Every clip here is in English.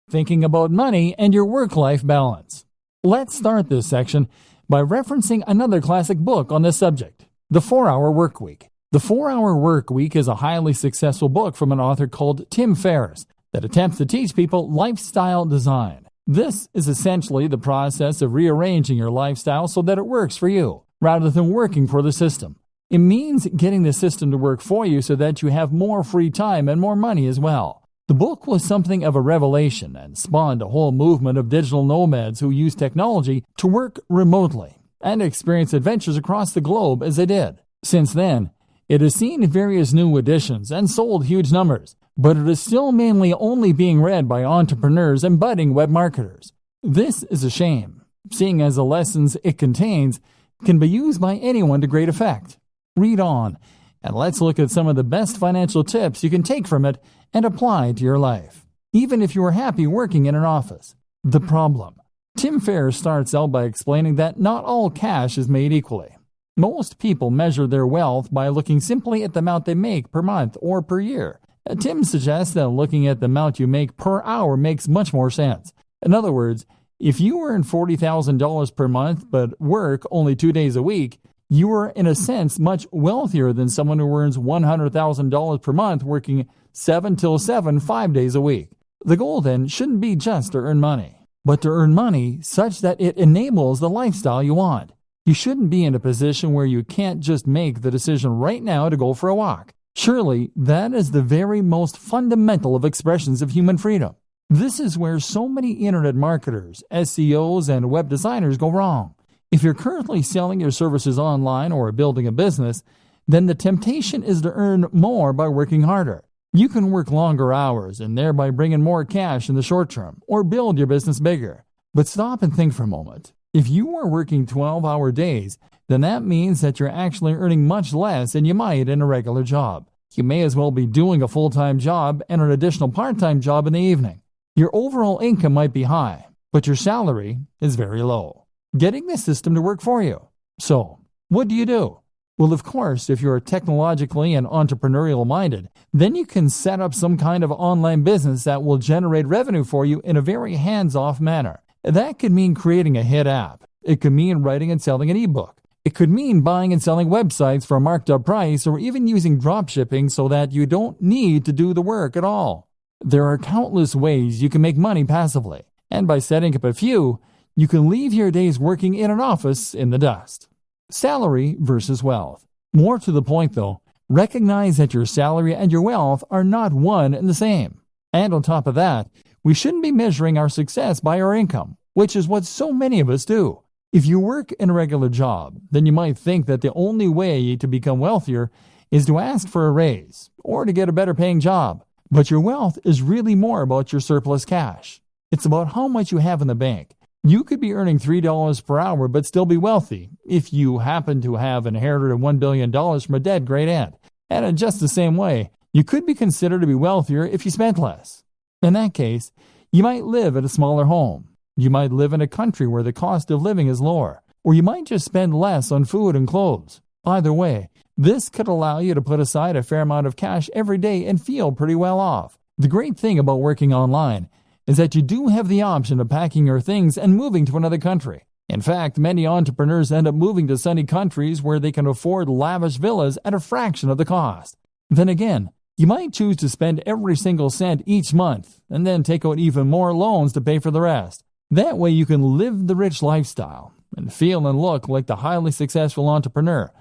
thinking about money and your work-life balance. Let's start this section by referencing another classic book on this subject, The 4-Hour Workweek. The 4-Hour Workweek is a highly successful book from an author called Tim Ferriss that attempts to teach people lifestyle design. This is essentially the process of rearranging your lifestyle so that it works for you, rather than working for the system. It means getting the system to work for you so that you have more free time and more money as well. The book was something of a revelation and spawned a whole movement of digital nomads who use technology to work remotely and experience adventures across the globe as they did. Since then, it has seen various new editions and sold huge numbers, but it is still mainly only being read by entrepreneurs and budding web marketers. This is a shame, seeing as the lessons it contains can be used by anyone to great effect. Read on, and let's look at some of the best financial tips you can take from it and apply to your life, even if you are happy working in an office. The problem. Tim Ferriss starts out by explaining that not all cash is made equally. Most people measure their wealth by looking simply at the amount they make per month or per year. Tim suggests that looking at the amount you make per hour makes much more sense. In other words, if you earn $40,000 per month but work only 2 days a week, you are in a sense much wealthier than someone who earns $100,000 per month working 7 till 7, 5 days a week. The goal then shouldn't be just to earn money, but to earn money such that it enables the lifestyle you want. You shouldn't be in a position where you can't just make the decision right now to go for a walk. Surely, that is the very most fundamental of expressions of human freedom. This is where so many internet marketers, SEOs, and web designers go wrong. If you're currently selling your services online or building a business, then the temptation is to earn more by working harder. You can work longer hours and thereby bring in more cash in the short term, or build your business bigger. But stop and think for a moment. If you are working 12-hour days, then that means that you're actually earning much less than you might in a regular job. You may as well be doing a full-time job and an additional part-time job in the evening. Your overall income might be high, but your salary is very low, getting the system to work for you. So, what do you do? Well, of course, if you're technologically and entrepreneurial minded, then you can set up some kind of online business that will generate revenue for you in a very hands-off manner. That could mean creating a hit app. It could mean writing and selling an ebook. It could mean buying and selling websites for a marked up price, or even using dropshipping so that you don't need to do the work at all. There are countless ways you can make money passively, and by setting up a few, you can leave your days working in an office in the dust. Salary versus wealth. More to the point though, recognize that your salary and your wealth are not one and the same. And on top of that, we shouldn't be measuring our success by our income, which is what so many of us do. If you work in a regular job, then you might think that the only way to become wealthier is to ask for a raise or to get a better paying job. But your wealth is really more about your surplus cash. It's about how much you have in the bank. You could be earning $3 per hour but still be wealthy if you happen to have inherited $1 billion from a dead great aunt. And in just the same way, you could be considered to be wealthier if you spent less. In that case, you might live in a smaller home. You might live in a country where the cost of living is lower, or you might just spend less on food and clothes. Either way, this could allow you to put aside a fair amount of cash every day and feel pretty well off. The great thing about working online is that you do have the option of packing your things and moving to another country. In fact, many entrepreneurs end up moving to sunny countries where they can afford lavish villas at a fraction of the cost. Then again, you might choose to spend every single cent each month and then take out even more loans to pay for the rest. That way you can live the rich lifestyle and feel and look like the highly successful entrepreneur,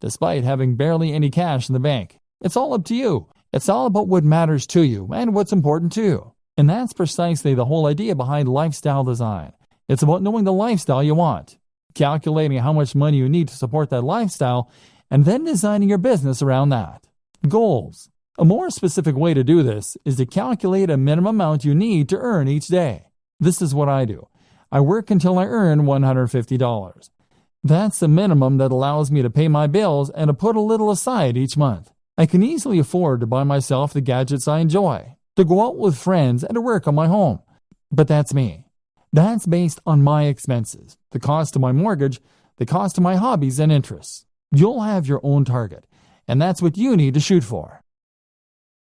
despite having barely any cash in the bank. It's all up to you. It's all about what matters to you and what's important to you. And that's precisely the whole idea behind lifestyle design. It's about knowing the lifestyle you want, calculating how much money you need to support that lifestyle, and then designing your business around that. Goals. A more specific way to do this is to calculate a minimum amount you need to earn each day. This is what I do. I work until I earn $150. That's the minimum that allows me to pay my bills and to put a little aside each month. I can easily afford to buy myself the gadgets I enjoy, to go out with friends, and to work on my home. But that's me. That's based on my expenses, the cost of my mortgage, the cost of my hobbies and interests. You'll have your own target, and that's what you need to shoot for.